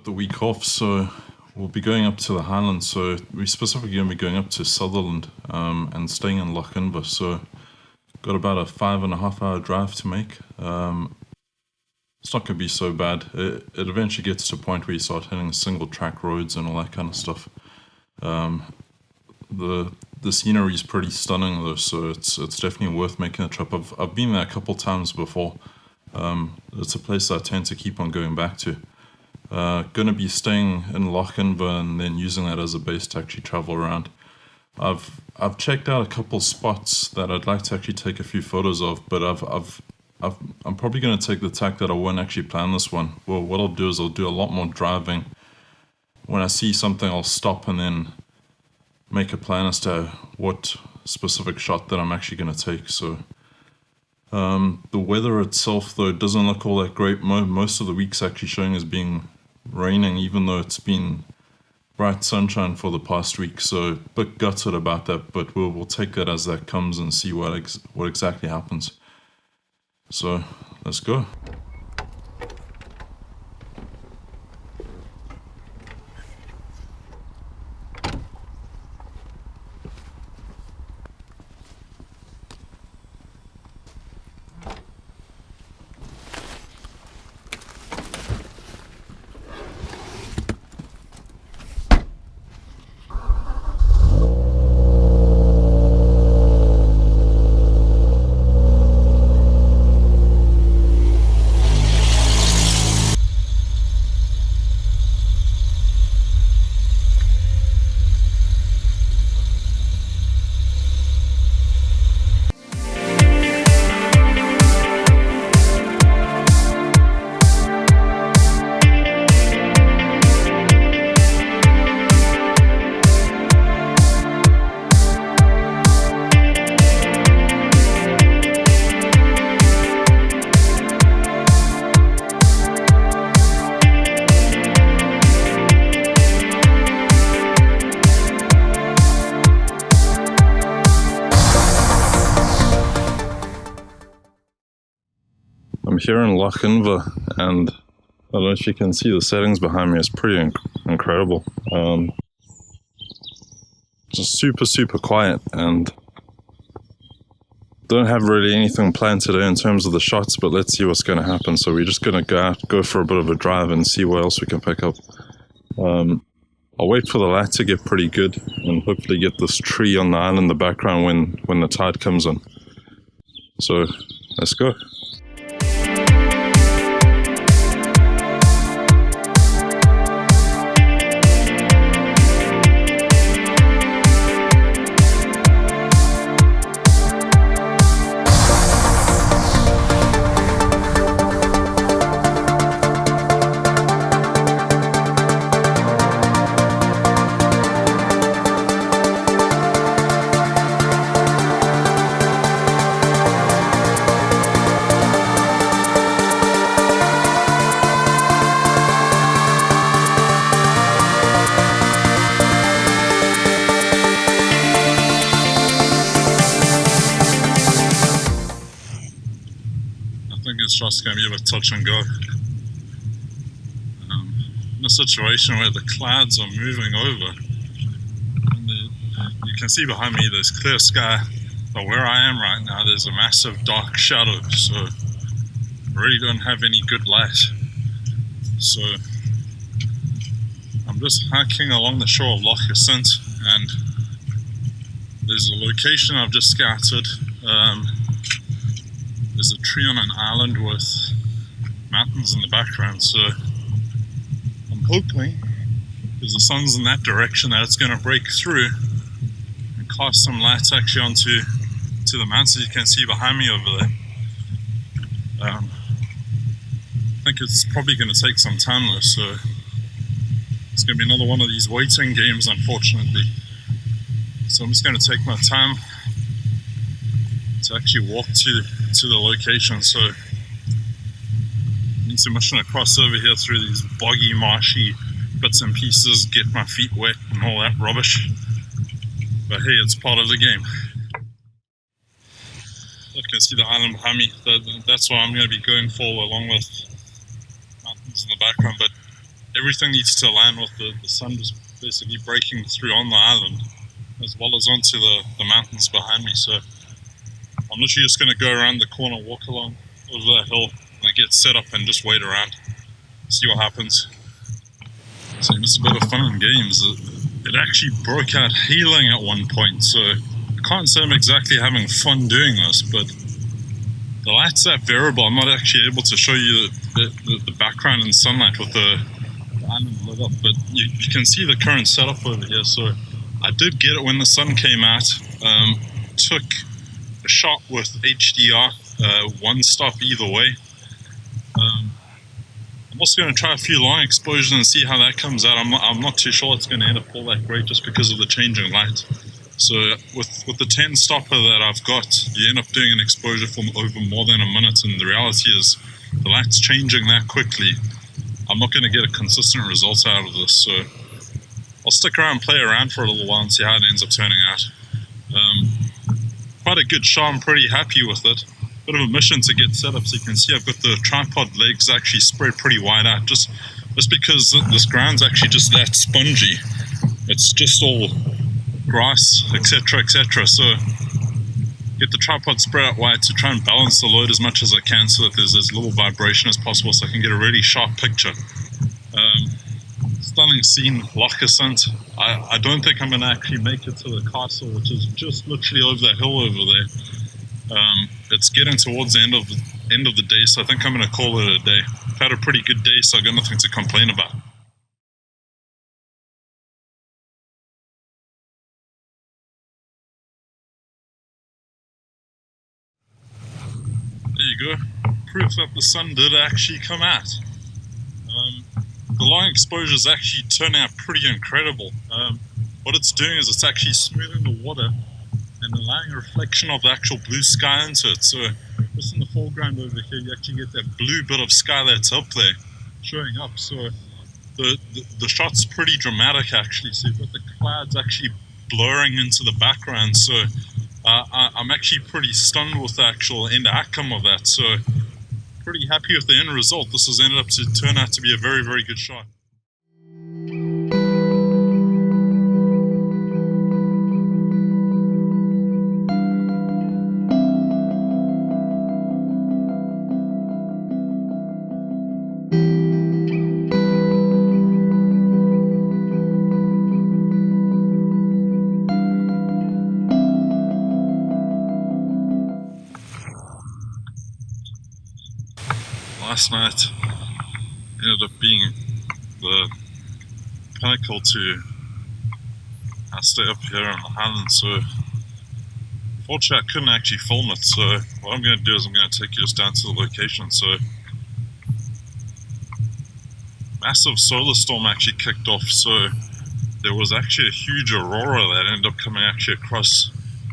got the week off, so we'll be going up to the Highlands. So we're specifically going to be going up to Sutherland and staying in Loch Inver. So got about a 5.5 hour drive to make. It's not going to be so bad. It eventually gets to a point where you start hitting single track roads and all that kind of stuff. The scenery is pretty stunning though, so it's definitely worth making the trip. I've been there a couple times before. It's a place I tend to keep on going back to. Going to be staying in Loch Inver and then using that as a base to actually travel around. I've checked out a couple spots that I'd like to actually take a few photos of, but I'm probably going to take the tack that I won't actually plan this one. Well, what I'll do is I'll do a lot more driving. When I see something, I'll stop and then make a plan as to what specific shot that I'm actually going to take. So the weather itself, though, doesn't look all that great. Most of the week's actually showing as being raining, even though it's been bright sunshine for the past week. So a bit gutted about that, but we'll take that as that comes and see what exactly happens. So let's go. I'm here in Loch Inver, and I don't know if you can see the settings behind me. It's pretty incredible. Just super quiet, and don't have really anything planned today in terms of the shots, but let's see what's going to happen. So we're just going to go for a bit of a drive and see what else we can pick up. I'll wait for the light to get pretty good and hopefully get this tree on the island in the background when the tide comes in. So let's go. It's just going to be a bit touch and go. In a situation where the clouds are moving over, and you can see behind me there's clear sky, but where I am right now there's a massive dark shadow, so I really don't have any good light. So I'm just hiking along the shore of Loch Assynt, and there's a location I've just scouted. There's a tree on an island with mountains in the background, so I'm hoping, because the sun's in that direction, that it's going to break through and cast some light actually onto the mountains you can see behind me over there. I think it's probably going to take some time though, so it's going to be another one of these waiting games, unfortunately. So I'm just going to take my time to actually walk to the location. So I need to mission across over here through these boggy, marshy bits and pieces, get my feet wet and all that rubbish. But hey, it's part of the game. You can see the island behind me. That's what I'm going to be going for, along with mountains in the background. But everything needs to align with the sun just basically breaking through on the island, as well as onto the mountains behind me. So I'm literally just going to go around the corner, walk along over that hill, and I get set up and just wait around, see what happens. So just a bit of fun and games. It actually broke out hailing at one point, so I can't say I'm exactly having fun doing this, but the light's that variable. I'm not actually able to show you the background in sunlight with the island lit up, but you can see the current setup over here. So I did get it when the sun came out. Took a shot with HDR, one stop either way. I'm also going to try a few long exposures and see how that comes out. I'm not too sure it's going to end up all that great just because of the changing light. So with the 10 stopper that I've got, you end up doing an exposure for over more than a minute, and the reality is the light's changing that quickly. I'm not going to get a consistent result out of this, so I'll stick around and play around for a little while and see how it ends up turning out. Quite a good shot, I'm pretty happy with it. Bit of a mission to get set up, so you can see I've got the tripod legs actually spread pretty wide out, just because this ground's actually just that spongy. It's just all grass, etc, etc, so get the tripod spread out wide to try and balance the load as much as I can so that there's as little vibration as possible so I can get a really sharp picture. Stunning scene, Loch Assynt. I don't think I'm going to actually make it to the castle, which is just literally over the hill over there. It's getting towards the end of the day, so I think I'm going to call it a day. I've had a pretty good day, so I've got nothing to complain about. There you go. Proof that the sun did actually come out. The long exposures actually turn out pretty incredible. What it's doing is it's actually smoothing the water and allowing a reflection of the actual blue sky into it. So just in the foreground over here, you actually get that blue bit of sky that's up there showing up. So the shot's pretty dramatic actually. So you've got the clouds actually blurring into the background. So I'm actually pretty stunned with the actual end outcome of that. So pretty happy with the end result. This has ended up to turn out to be a very, very good shot. Last night ended up being the pinnacle to stay up here in the Highlands, so unfortunately I couldn't actually film it, so what I'm going to do is I'm going to take you just down to the location. So massive solar storm actually kicked off, so there was actually a huge aurora that ended up coming actually across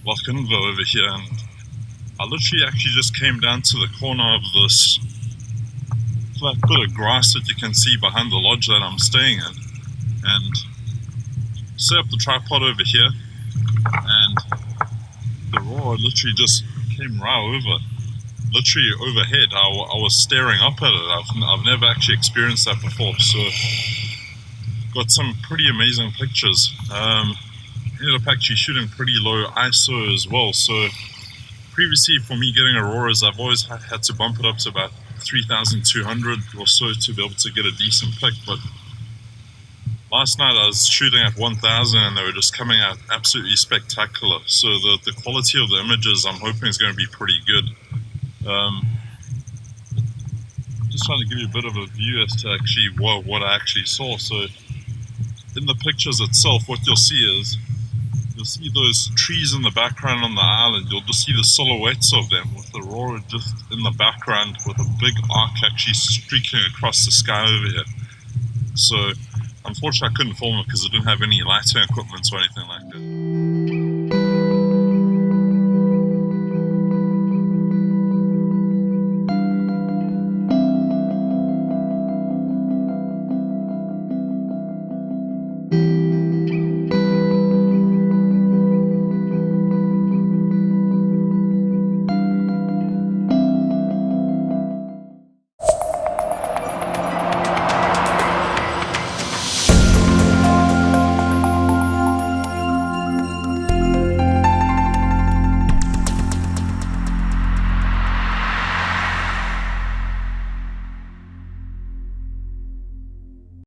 Loch Inver over here, and I literally actually just came down to the corner of this flat bit of grass that you can see behind the lodge that I'm staying in, and set up the tripod over here, and the aurora literally just came right over, literally overhead. I was staring up at it. I've never actually experienced that before, so got some pretty amazing pictures. Ended up actually shooting pretty low ISO as well, so previously for me getting auroras I've always had to bump it up to about 3,200 or so to be able to get a decent pic, but last night I was shooting at 1,000 and they were just coming out absolutely spectacular. So the quality of the images I'm hoping is going to be pretty good. Just trying to give you a bit of a view as to actually what I actually saw. So in the pictures itself, what you'll see is you'll see those trees in the background on the island. You'll just see the silhouettes of them with the aurora just in the background with a big arc actually streaking across the sky over here. So unfortunately I couldn't film it because I didn't have any lighting equipment or anything like that.